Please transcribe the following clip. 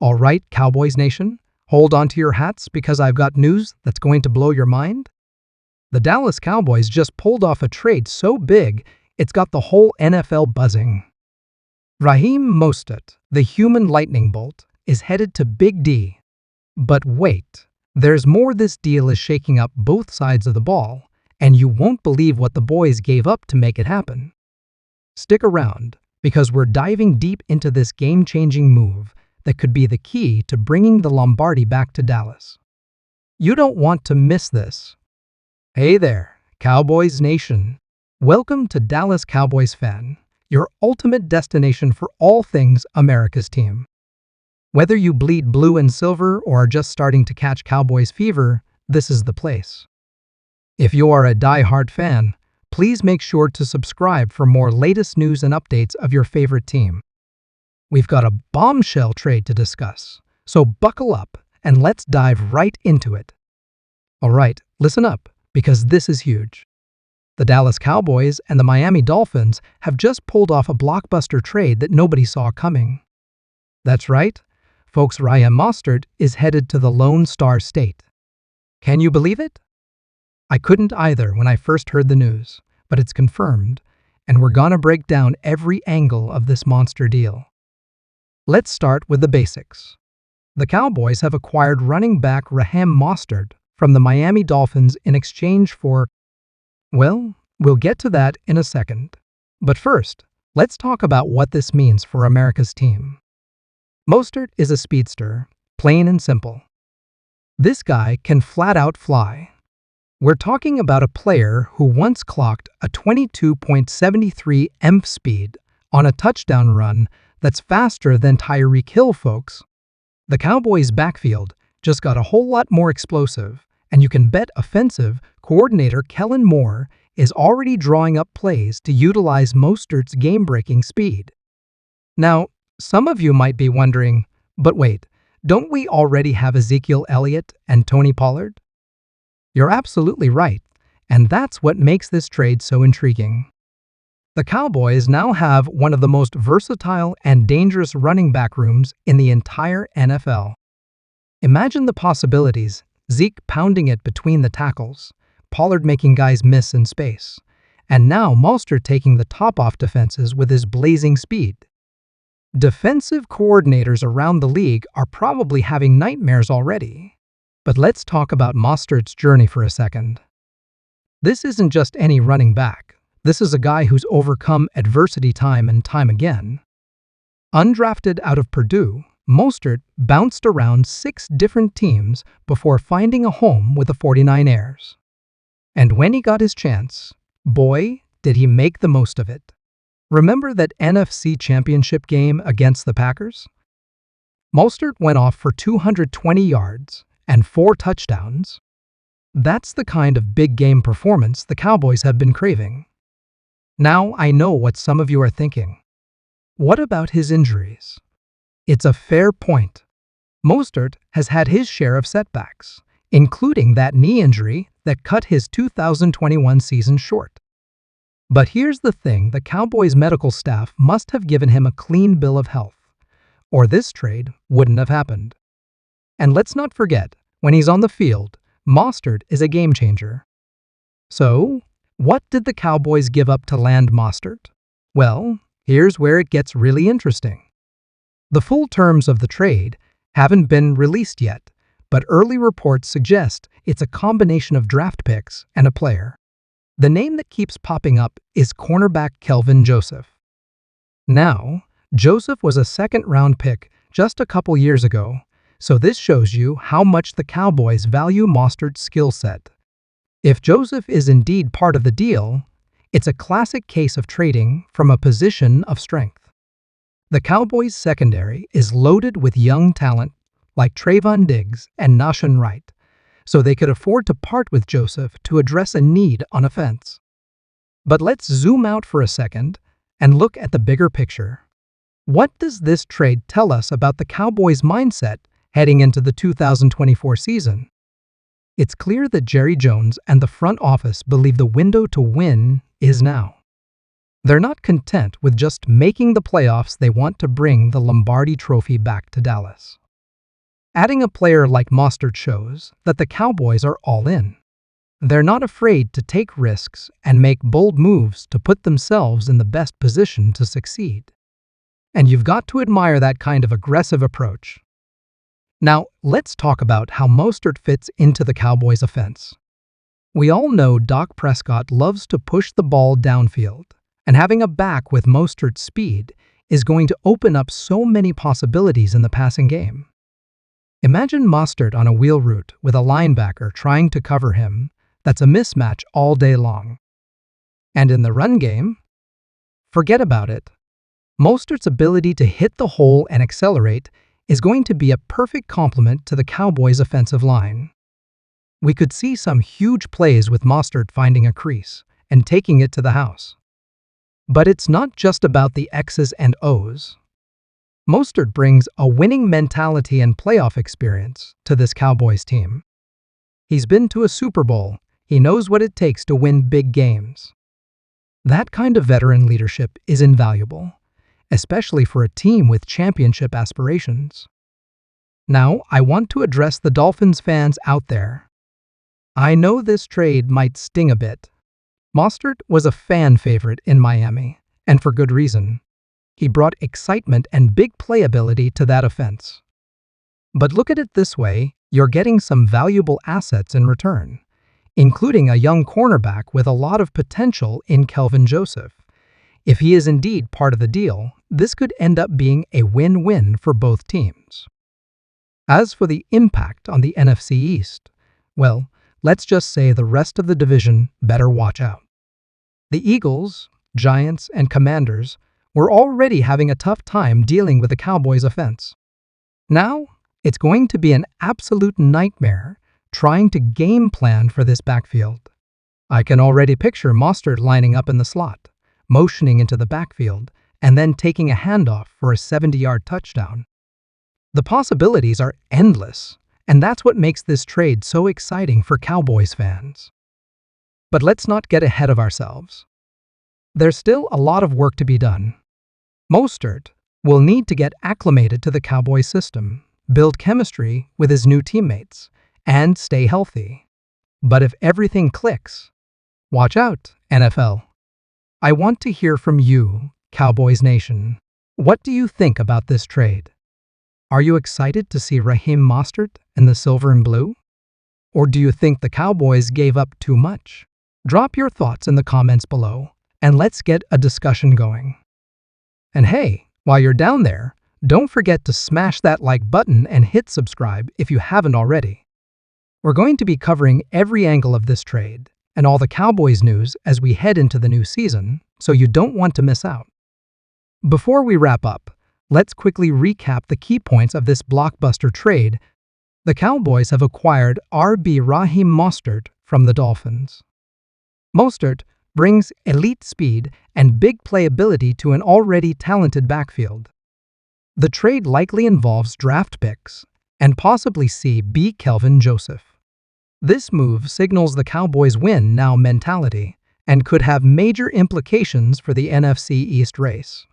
All right, Cowboys Nation, hold on to your hats because I've got news that's going to blow your mind. The Dallas Cowboys just pulled off a trade so big, it's got the whole NFL buzzing. Raheem Mostert, the human lightning bolt, is headed to Big D. But wait, there's more. This deal is shaking up both sides of the ball, and you won't believe what the boys gave up to make it happen. Stick around, because we're diving deep into this game-changing move that could be the key to bringing the Lombardi back to Dallas. You don't want to miss this. Hey there, Cowboys Nation. Welcome to Dallas Cowboys Fan, your ultimate destination for all things America's team. Whether you bleed blue and silver or are just starting to catch Cowboys fever, this is the place. If you are a die-hard fan, please make sure to subscribe for more latest news and updates of your favorite team. We've got a bombshell trade to discuss, so buckle up and let's dive right into it. All right, listen up, because this is huge. The Dallas Cowboys and the Miami Dolphins have just pulled off a blockbuster trade that nobody saw coming. That's right, folks. Raheem Mostert is headed to the Lone Star State. Can you believe it? I couldn't either when I first heard the news, but it's confirmed, and we're gonna break down every angle of this monster deal. Let's start with the basics. The Cowboys have acquired running back Raheem Mostert from the Miami Dolphins in exchange for, well, we'll get to that in a second. But first, let's talk about what this means for America's team. Mostert is a speedster, plain and simple. This guy can flat out fly. We're talking about a player who once clocked a 22.73 mph speed on a touchdown run that's faster than Tyreek Hill, folks. The Cowboys' backfield just got a whole lot more explosive, and you can bet offensive coordinator Kellen Moore is already drawing up plays to utilize Mostert's game-breaking speed. Now, some of you might be wondering, but wait, don't we already have Ezekiel Elliott and Tony Pollard? You're absolutely right, and that's what makes this trade so intriguing. The Cowboys now have one of the most versatile and dangerous running back rooms in the entire NFL. Imagine the possibilities: Zeke pounding it between the tackles, Pollard making guys miss in space, and now Mostert taking the top off defenses with his blazing speed. Defensive coordinators around the league are probably having nightmares already. But let's talk about Mostert's journey for a second. This isn't just any running back. This is a guy who's overcome adversity time and time again. Undrafted out of Purdue, Mostert bounced around 6 different teams before finding a home with the 49ers. And when he got his chance, boy, did he make the most of it. Remember that NFC Championship game against the Packers? Mostert went off for 220 yards and 4 touchdowns. That's the kind of big game performance the Cowboys have been craving. Now I know what some of you are thinking. What about his injuries? It's a fair point. Mostert has had his share of setbacks, including that knee injury that cut his 2021 season short. But here's the thing: the Cowboys' medical staff must have given him a clean bill of health, or this trade wouldn't have happened. And let's not forget, when he's on the field, Mostert is a game changer. So, what did the Cowboys give up to land Mostert? Well, here's where it gets really interesting. The full terms of the trade haven't been released yet, but early reports suggest it's a combination of draft picks and a player. The name that keeps popping up is cornerback Kelvin Joseph. Now, Joseph was a second-round pick just a couple years ago, so this shows you how much the Cowboys value Mostert's skill set. If Joseph is indeed part of the deal, it's a classic case of trading from a position of strength. The Cowboys' secondary is loaded with young talent like Trayvon Diggs and Nahshon Wright, so they could afford to part with Joseph to address a need on offense. But let's zoom out for a second and look at the bigger picture. What does this trade tell us about the Cowboys' mindset heading into the 2024 season? It's clear that Jerry Jones and the front office believe the window to win is now. They're not content with just making the playoffs. They want to bring the Lombardi Trophy back to Dallas. Adding a player like Mostert shows that the Cowboys are all in. They're not afraid to take risks and make bold moves to put themselves in the best position to succeed. And you've got to admire that kind of aggressive approach. Now, let's talk about how Mostert fits into the Cowboys' offense. We all know Dak Prescott loves to push the ball downfield, and having a back with Mostert's speed is going to open up so many possibilities in the passing game. Imagine Mostert on a wheel route with a linebacker trying to cover him. That's a mismatch all day long. And in the run game, forget about it. Mostert's ability to hit the hole and accelerate is going to be a perfect complement to the Cowboys' offensive line. We could see some huge plays with Mostert finding a crease and taking it to the house. But it's not just about the X's and O's. Mostert brings a winning mentality and playoff experience to this Cowboys team. He's been to a Super Bowl. He knows what it takes to win big games. That kind of veteran leadership is invaluable, especially for a team with championship aspirations. Now, I want to address the Dolphins fans out there. I know this trade might sting a bit. Mostert was a fan favorite in Miami, and for good reason. He brought excitement and big playability to that offense. But look at it this way, you're getting some valuable assets in return, including a young cornerback with a lot of potential in Kelvin Joseph. If he is indeed part of the deal, this could end up being a win-win for both teams. As for the impact on the NFC East, well, let's just say the rest of the division better watch out. The Eagles, Giants, and Commanders were already having a tough time dealing with the Cowboys' offense. Now, it's going to be an absolute nightmare trying to game plan for this backfield. I can already picture Mostert lining up in the slot, motioning into the backfield, and then taking a handoff for a 70-yard touchdown. The possibilities are endless, and that's what makes this trade so exciting for Cowboys fans. But let's not get ahead of ourselves. There's still a lot of work to be done. Mostert will need to get acclimated to the Cowboys system, build chemistry with his new teammates, and stay healthy. But if everything clicks, watch out, NFL. I want to hear from you, Cowboys Nation. What do you think about this trade? Are you excited to see Raheem Mostert in the silver and blue? Or do you think the Cowboys gave up too much? Drop your thoughts in the comments below, and let's get a discussion going. And hey, while you're down there, don't forget to smash that like button and hit subscribe if you haven't already. We're going to be covering every angle of this trade and all the Cowboys news as we head into the new season, so you don't want to miss out. Before we wrap up, let's quickly recap the key points of this blockbuster trade. The Cowboys have acquired Raheem Mostert from the Dolphins. Mostert brings elite speed and big playability to an already talented backfield. The trade likely involves draft picks and possibly Kelvin Joseph. This move signals the Cowboys' win-now mentality and could have major implications for the NFC East race.